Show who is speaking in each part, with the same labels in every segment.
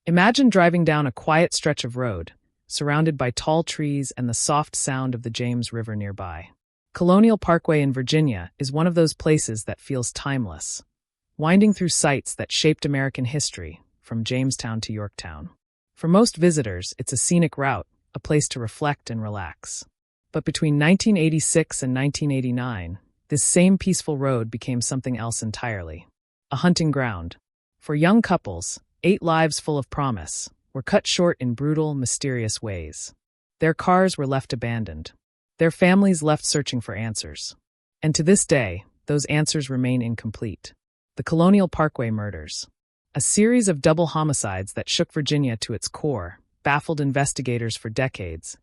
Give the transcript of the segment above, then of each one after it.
Speaker 1: Imagine driving down a quiet stretch of road, surrounded by tall trees and the soft sound of the James River nearby. Colonial Parkway in Virginia is one of those places that feels timeless, winding through sites that shaped American history, from Jamestown to Yorktown. For most visitors, it's a scenic route, a place to reflect and relax. But between 1986 and 1989, this same peaceful road became something else entirely. A hunting ground. For young couples, 8 lives full of promise were cut short in brutal, mysterious ways. Their cars were left abandoned. Their families left searching for answers. And to this day, those answers remain incomplete. The Colonial Parkway Murders. A series of double homicides that shook Virginia to its core, baffled investigators for decades,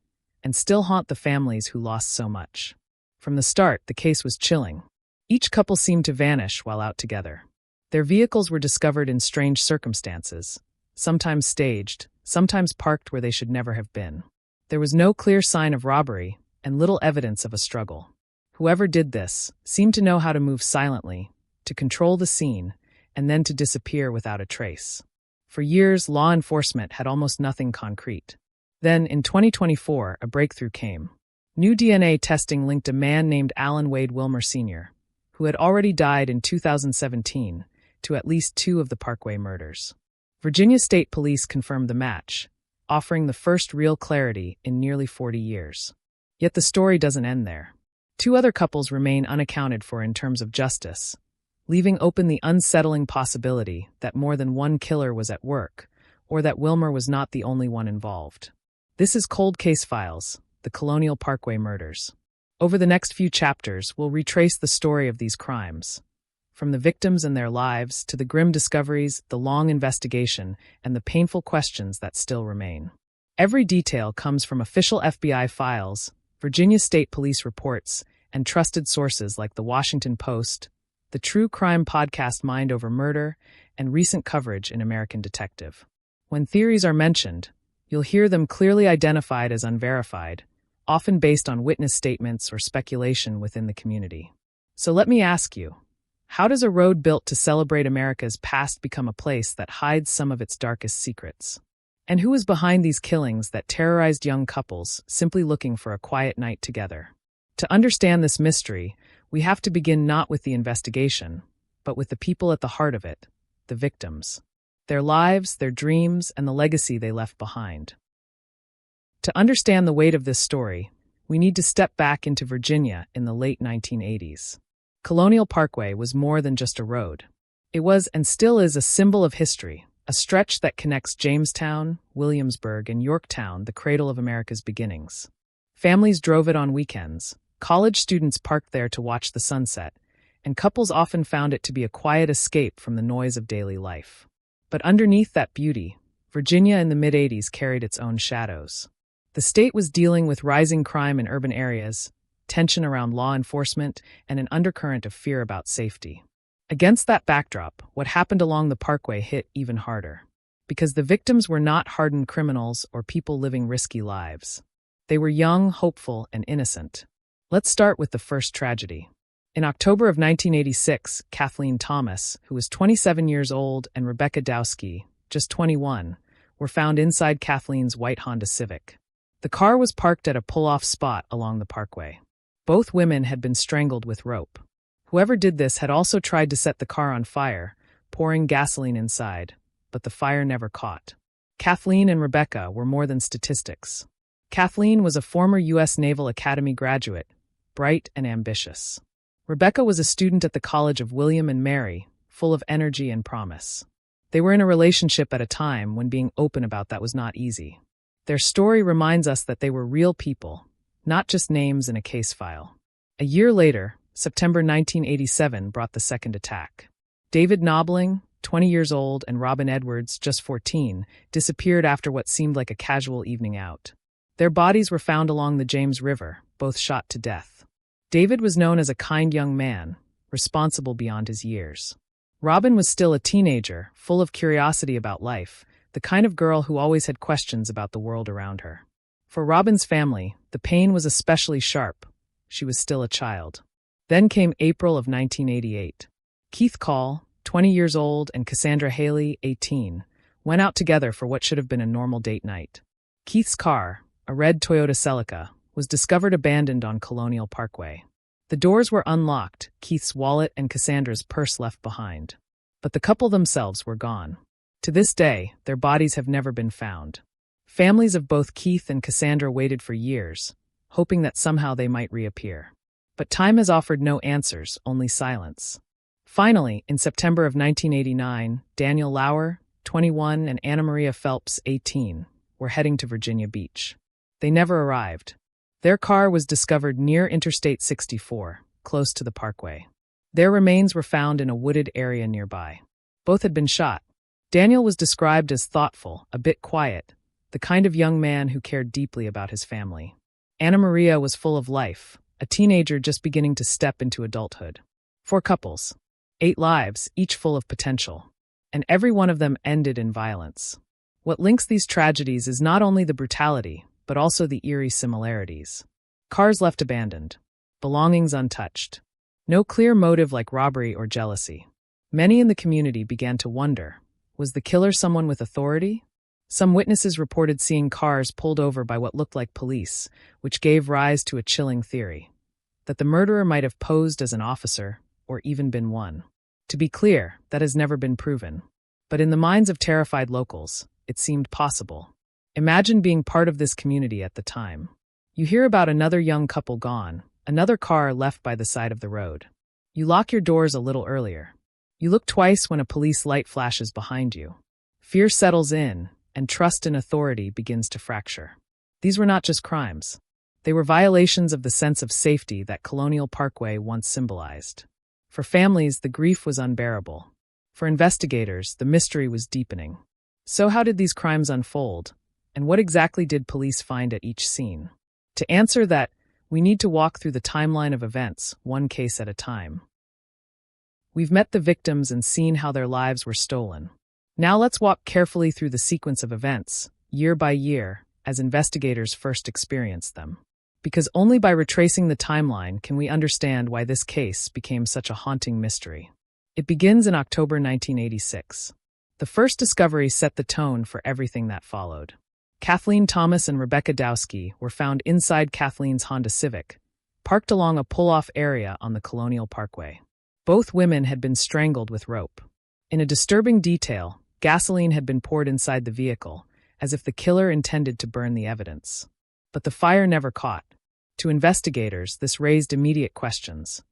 Speaker 1: and still haunt the families who lost so much. From the start, the case was chilling. Each couple seemed to vanish while out together. Their vehicles were discovered in strange circumstances, sometimes staged, sometimes parked where they should never have been. There was no clear sign of robbery, and little evidence of a struggle. Whoever did this seemed to know how to move silently, to control the scene, and then to disappear without a trace. For years, law enforcement had almost nothing concrete. Then, in 2024, a breakthrough came. New DNA testing linked a man named Alan Wade Wilmer Sr., who had already died in 2017, to at least 2 of the Parkway murders. Virginia State Police confirmed the match, offering the first real clarity in nearly 40 years. Yet the story doesn't end there. 2 other couples remain unaccounted for in terms of justice, leaving open the unsettling possibility that more than one killer was at work, or that Wilmer was not the only one involved. This is Cold Case Files, the Colonial Parkway Murders. Over the next few chapters, we'll retrace the story of these crimes, from the victims and their lives to the grim discoveries, the long investigation, and the painful questions that still remain. Every detail comes from official FBI files, Virginia State Police reports, and trusted sources like the Washington Post, the true crime podcast Mind Over Murder, and recent coverage in American Detective. When theories are mentioned, you'll hear them clearly identified as unverified, often based on witness statements or speculation within the community. So let me ask you, how does a road built to celebrate America's past become a place that hides some of its darkest secrets? And who is behind these killings that terrorized young couples simply looking for a quiet night together? To understand this mystery, we have to begin not with the investigation, but with the people at the heart of it, the victims. Their lives, their dreams, and the legacy they left behind. To understand the weight of this story, we need to step back into Virginia in the late 1980s. Colonial Parkway was more than just a road. It was and still is a symbol of history, a stretch that connects Jamestown, Williamsburg, and Yorktown, the cradle of America's beginnings. Families drove it on weekends, college students parked there to watch the sunset, and couples often found it to be a quiet escape from the noise of daily life. But underneath that beauty, Virginia in the mid-80s carried its own shadows. The state was dealing with rising crime in urban areas, tension around law enforcement, and an undercurrent of fear about safety. Against that backdrop, what happened along the Parkway hit even harder. Because the victims were not hardened criminals or people living risky lives. They were young, hopeful, and innocent. Let's start with the first tragedy. In October of 1986, Kathleen Thomas, who was 27 years old, and Rebecca Dowski, just 21, were found inside Kathleen's white Honda Civic. The car was parked at a pull-off spot along the Parkway. Both women had been strangled with rope. Whoever did this had also tried to set the car on fire, pouring gasoline inside, but the fire never caught. Kathleen and Rebecca were more than statistics. Kathleen was a former U.S. Naval Academy graduate, bright and ambitious. Rebecca was a student at the College of William and Mary, full of energy and promise. They were in a relationship at a time when being open about that was not easy. Their story reminds us that they were real people, not just names in a case file. A year later, September 1987 brought the second attack. David Knobling, 20 years old, and Robin Edwards, just 14, disappeared after what seemed like a casual evening out. Their bodies were found along the James River, both shot to death. David was known as a kind young man, responsible beyond his years. Robin was still a teenager, full of curiosity about life, the kind of girl who always had questions about the world around her. For Robin's family, the pain was especially sharp. She was still a child. Then came April of 1988. Keith Call, 20 years old, and Cassandra Haley, 18, went out together for what should have been a normal date night. Keith's car, a red Toyota Celica, was discovered abandoned on Colonial Parkway. The doors were unlocked, Keith's wallet and Cassandra's purse left behind. But the couple themselves were gone. To this day, their bodies have never been found. Families of both Keith and Cassandra waited for years, hoping that somehow they might reappear. But time has offered no answers, only silence. Finally, in September of 1989, Daniel Lauer, 21, and Anna Maria Phelps, 18, were heading to Virginia Beach. They never arrived. Their car was discovered near Interstate 64, close to the parkway. Their remains were found in a wooded area nearby. Both had been shot. Daniel was described as thoughtful, a bit quiet, the kind of young man who cared deeply about his family. Anna Maria was full of life, a teenager just beginning to step into adulthood. 4 couples, 8 lives, each full of potential. And every one of them ended in violence. What links these tragedies is not only the brutality, but also the eerie similarities. Cars left abandoned. Belongings untouched. No clear motive like robbery or jealousy. Many in the community began to wonder, was the killer someone with authority? Some witnesses reported seeing cars pulled over by what looked like police, which gave rise to a chilling theory, that the murderer might have posed as an officer, or even been one. To be clear, that has never been proven. But in the minds of terrified locals, it seemed possible. Imagine being part of this community at the time. You hear about another young couple gone, another car left by the side of the road. You lock your doors a little earlier. You look twice when a police light flashes behind you. Fear settles in, and trust in authority begins to fracture. These were not just crimes. They were violations of the sense of safety that Colonial Parkway once symbolized. For families, the grief was unbearable. For investigators, the mystery was deepening. So how did these crimes unfold? And what exactly did police find at each scene? To answer that, we need to walk through the timeline of events, one case at a time. We've met the victims and seen how their lives were stolen. Now let's walk carefully through the sequence of events, year by year, as investigators first experienced them. Because only by retracing the timeline can we understand why this case became such a haunting mystery. It begins in October 1986. The first discovery set the tone for everything that followed. Kathleen Thomas and Rebecca Dowski were found inside Kathleen's Honda Civic, parked along a pull-off area on the Colonial Parkway. Both women had been strangled with rope. In a disturbing detail, gasoline had been poured inside the vehicle, as if the killer intended to burn the evidence. But the fire never caught. To investigators, this raised immediate questions.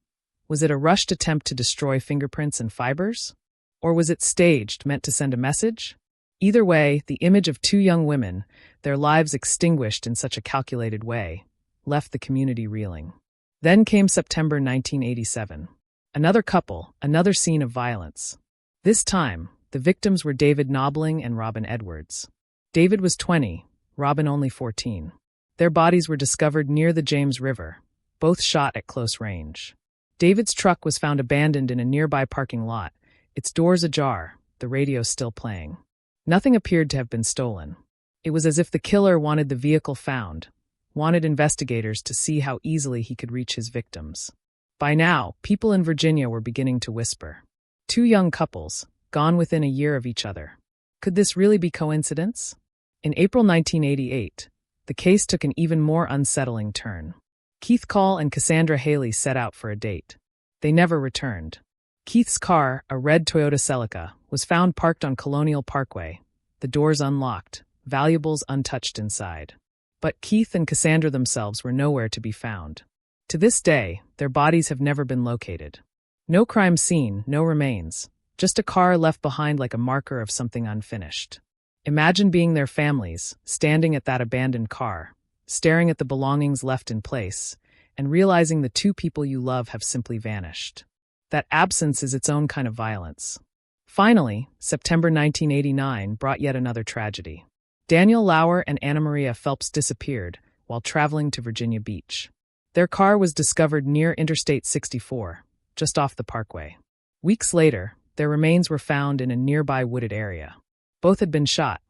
Speaker 1: Was it a rushed attempt to destroy fingerprints and fibers? Or was it staged, meant to send a message? Either way, the image of 2 young women, their lives extinguished in such a calculated way, left the community reeling. Then came September 1987. Another couple, another scene of violence. This time, the victims were David Knobling and Robin Edwards. David was 20, Robin only 14. Their bodies were discovered near the James River, both shot at close range. David's truck was found abandoned in a nearby parking lot, its doors ajar, the radio still playing. Nothing appeared to have been stolen. It was as if the killer wanted the vehicle found, wanted investigators to see how easily he could reach his victims. By now, people in Virginia were beginning to whisper. 2 young couples, gone within a year of each other. Could this really be coincidence? In April 1988, the case took an even more unsettling turn. Keith Call and Cassandra Haley set out for a date. They never returned. Keith's car, a red Toyota Celica, was found parked on Colonial Parkway, the doors unlocked, valuables untouched inside. But Keith and Cassandra themselves were nowhere to be found. To this day, their bodies have never been located. No crime scene, no remains, just a car left behind like a marker of something unfinished. Imagine being their families, standing at that abandoned car, staring at the belongings left in place, and realizing the 2 people you love have simply vanished. That absence is its own kind of violence. Finally, September 1989 brought yet another tragedy. Daniel Lauer and Anna Maria Phelps disappeared while traveling to Virginia Beach. Their car was discovered near Interstate 64, just off the parkway. Weeks later, their remains were found in a nearby wooded area. Both had been shot.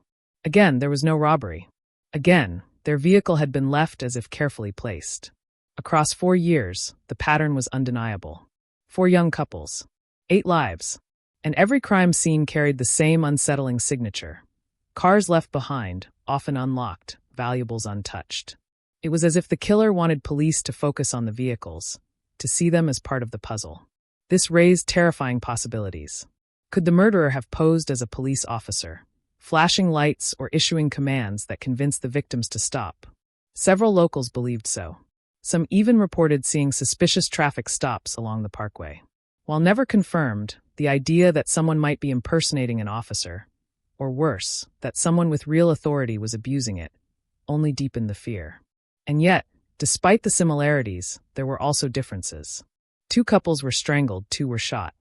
Speaker 1: Again, there was no robbery. Again, their vehicle had been left as if carefully placed. Across 4 years, the pattern was undeniable. 4 young couples, 8 lives, and every crime scene carried the same unsettling signature, Cars left behind, often unlocked, valuables untouched. It was as if the killer wanted police to focus on the vehicles, to see them as part of the puzzle. This raised terrifying possibilities. Could the murderer have posed as a police officer, flashing lights or issuing commands that convinced the victims to stop? Several locals believed so. Some even reported seeing suspicious traffic stops along the parkway. While never confirmed, the idea that someone might be impersonating an officer, or worse, that someone with real authority was abusing it, only deepened the fear. And yet, despite the similarities, there were also differences. 2 couples were strangled, 2 were shot.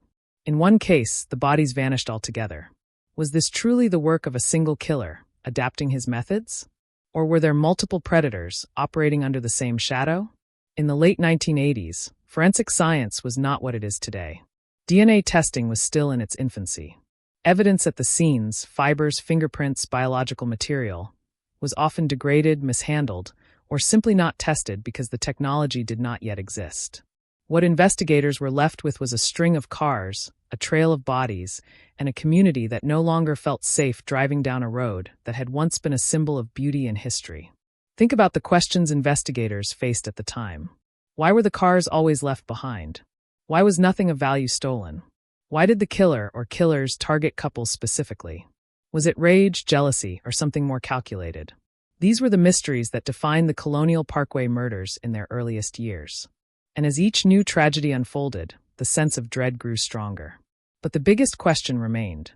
Speaker 1: In one case, the bodies vanished altogether. Was this truly the work of a single killer, adapting his methods? Or were there multiple predators operating under the same shadow? In the late 1980s, forensic science was not what it is today. DNA testing was still in its infancy. Evidence at the scenes, fibers, fingerprints, biological material, was often degraded, mishandled, or simply not tested because the technology did not yet exist. What investigators were left with was a string of cars, a trail of bodies, and a community that no longer felt safe driving down a road that had once been a symbol of beauty and history. Think about the questions investigators faced at the time. Why were the cars always left behind? Why was nothing of value stolen? Why did the killer or killers target couples specifically? Was it rage, jealousy, or something more calculated? These were the mysteries that defined the Colonial Parkway murders in their earliest years. And as each new tragedy unfolded, the sense of dread grew stronger. But the biggest question remained.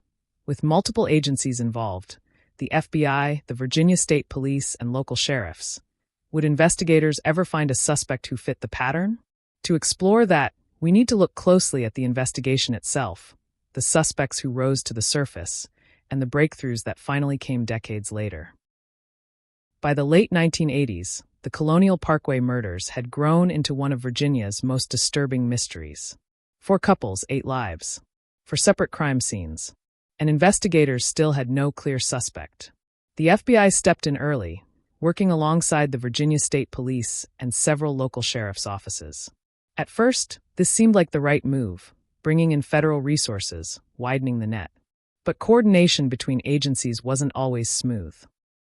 Speaker 1: With multiple agencies involved, the FBI, the Virginia State Police, and local sheriffs, would investigators ever find a suspect who fit the pattern? To explore that, we need to look closely at the investigation itself, the suspects who rose to the surface, and the breakthroughs that finally came decades later. By the late 1980s, the Colonial Parkway murders had grown into one of Virginia's most disturbing mysteries. 4 couples, 8 lives. 4 separate crime scenes. And investigators still had no clear suspect. The FBI stepped in early, working alongside the Virginia State Police and several local sheriff's offices. At first, this seemed like the right move, bringing in federal resources, widening the net. But coordination between agencies wasn't always smooth.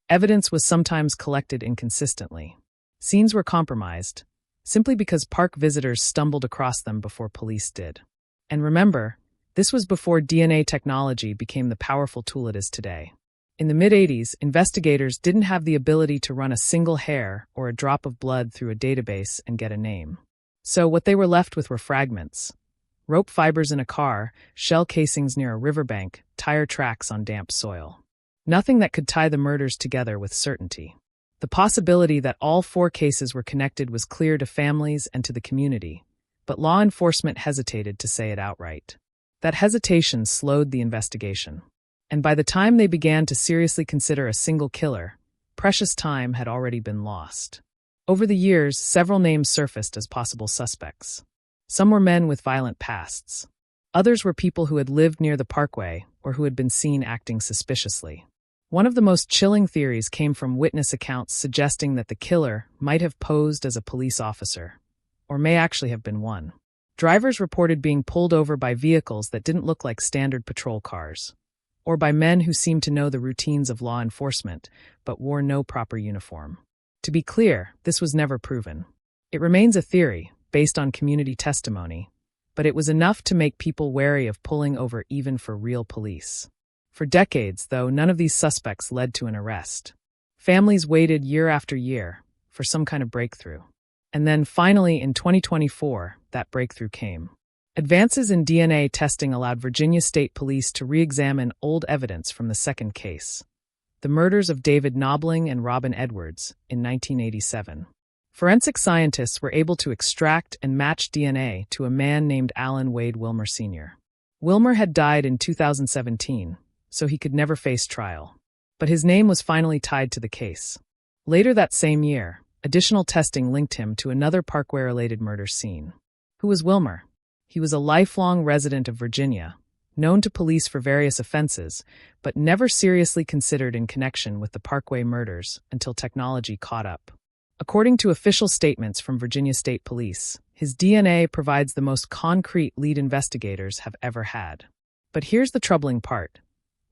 Speaker 1: Evidence was sometimes collected inconsistently. Scenes were compromised, simply because park visitors stumbled across them before police did. And remember, this was before DNA technology became the powerful tool it is today. In the mid-80s, investigators didn't have the ability to run a single hair or a drop of blood through a database and get a name. So what they were left with were fragments. Rope fibers in a car, shell casings near a riverbank, tire tracks on damp soil. Nothing that could tie the murders together with certainty. The possibility that all 4 cases were connected was clear to families and to the community, but law enforcement hesitated to say it outright. That hesitation slowed the investigation. And by the time they began to seriously consider a single killer, precious time had already been lost. Over the years, several names surfaced as possible suspects. Some were men with violent pasts. Others were people who had lived near the parkway or who had been seen acting suspiciously. One of the most chilling theories came from witness accounts suggesting that the killer might have posed as a police officer, or may actually have been one. Drivers reported being pulled over by vehicles that didn't look like standard patrol cars, or by men who seemed to know the routines of law enforcement, but wore no proper uniform. To be clear, this was never proven. It remains a theory, based on community testimony, but it was enough to make people wary of pulling over even for real police. For decades, though, none of these suspects led to an arrest. Families waited year after year for some kind of breakthrough. And then finally, in 2024, that breakthrough came. Advances in DNA testing allowed Virginia State Police to re-examine old evidence from the second case, the murders of David Knobling and Robin Edwards in 1987. Forensic scientists were able to extract and match DNA to a man named Alan Wade Wilmer Sr. Wilmer had died in 2017, so he could never face trial. But his name was finally tied to the case. Later that same year, additional testing linked him to another Parkway-related murder scene. Who was Wilmer? He was a lifelong resident of Virginia, known to police for various offenses, but never seriously considered in connection with the Parkway murders until technology caught up. According to official statements from Virginia State Police, his DNA provides the most concrete lead investigators have ever had. But here's the troubling part.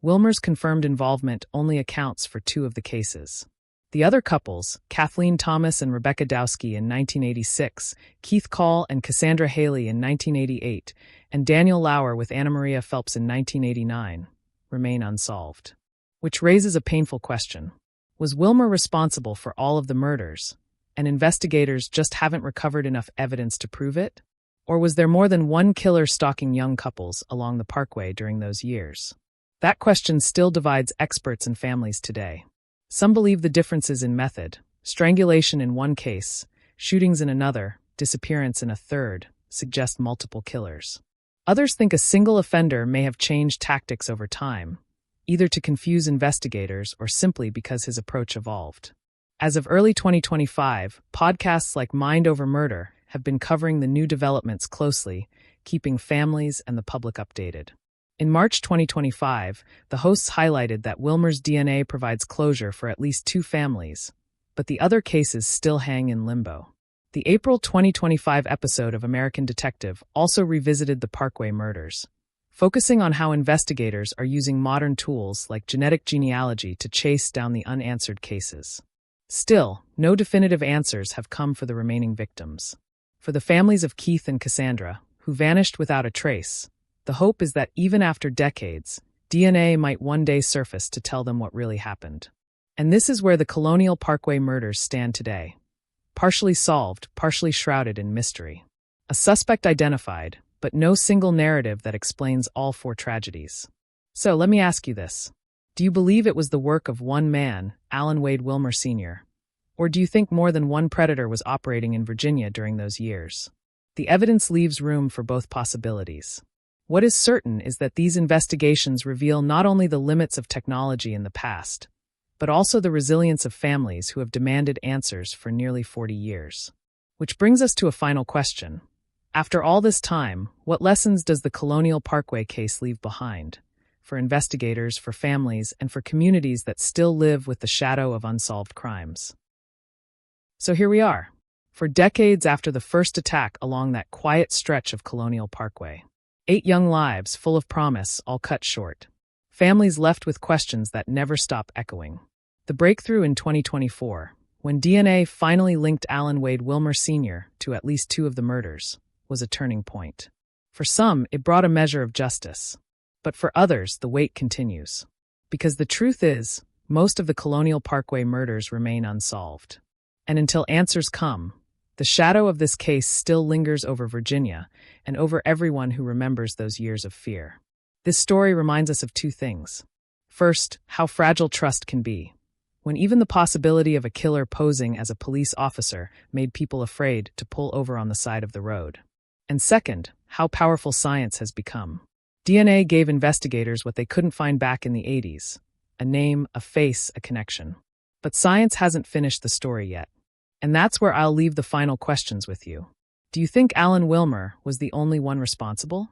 Speaker 1: Wilmer's confirmed involvement only accounts for 2 of the cases. The other couples, Kathleen Thomas and Rebecca Dowski in 1986, Keith Call and Cassandra Haley in 1988, and Daniel Lauer with Anna Maria Phelps in 1989, remain unsolved. Which raises a painful question. Was Wilmer responsible for all of the murders, and investigators just haven't recovered enough evidence to prove it? Or was there more than one killer stalking young couples along the parkway during those years? That question still divides experts and families today. Some believe the differences in method, strangulation in one case, shootings in another, disappearance in a third, suggest multiple killers. Others think a single offender may have changed tactics over time, either to confuse investigators or simply because his approach evolved. As of early 2025, podcasts like Mind Over Murder have been covering the new developments closely, keeping families and the public updated. In March 2025, the hosts highlighted that Wilmer's DNA provides closure for at least 2 families, but the other cases still hang in limbo. The April 2025 episode of American Detective also revisited the Parkway murders, focusing on how investigators are using modern tools like genetic genealogy to chase down the unanswered cases. Still, no definitive answers have come for the remaining victims. For the families of Keith and Cassandra, who vanished without a trace, the hope is that even after decades, DNA might one day surface to tell them what really happened. And this is where the Colonial Parkway murders stand today. Partially solved, partially shrouded in mystery. A suspect identified, but no single narrative that explains all 4 tragedies. So let me ask you this. Do you believe it was the work of one man, Alan Wade Wilmer Sr.? Or do you think more than one predator was operating in Virginia during those years? The evidence leaves room for both possibilities. What is certain is that these investigations reveal not only the limits of technology in the past, but also the resilience of families who have demanded answers for nearly 40 years. Which brings us to a final question. After all this time, what lessons does the Colonial Parkway case leave behind? For investigators, for families, and for communities that still live with the shadow of unsolved crimes. So here we are, for decades after the first attack along that quiet stretch of Colonial Parkway. 8 young lives full of promise, all cut short. Families left with questions that never stop echoing. The breakthrough in 2024, when DNA finally linked Alan Wade Wilmer Sr. to at least 2 of the murders, was a turning point. For some, it brought a measure of justice. But for others, the wait continues. Because the truth is, most of the Colonial Parkway murders remain unsolved. And until answers come, the shadow of this case still lingers over Virginia and over everyone who remembers those years of fear. This story reminds us of 2 things. First, how fragile trust can be, when even the possibility of a killer posing as a police officer made people afraid to pull over on the side of the road. And second, how powerful science has become. DNA gave investigators what they couldn't find back in the 80s, a name, a face, a connection. But science hasn't finished the story yet. And that's where I'll leave the final questions with you. Do you think Alan Wilmer was the only one responsible?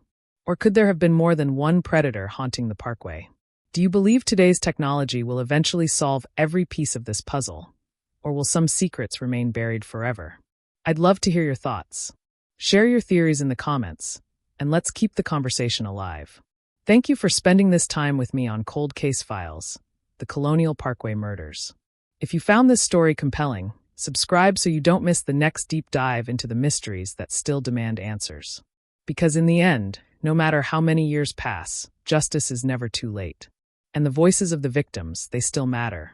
Speaker 1: Or could there have been more than one predator haunting the parkway? Do you believe today's technology will eventually solve every piece of this puzzle? Or will some secrets remain buried forever? I'd love to hear your thoughts. Share your theories in the comments, and let's keep the conversation alive. Thank you for spending this time with me on Cold Case Files, the Colonial Parkway Murders. If you found this story compelling, subscribe so you don't miss the next deep dive into the mysteries that still demand answers. Because in the end, no matter how many years pass, justice is never too late. And the voices of the victims, they still matter.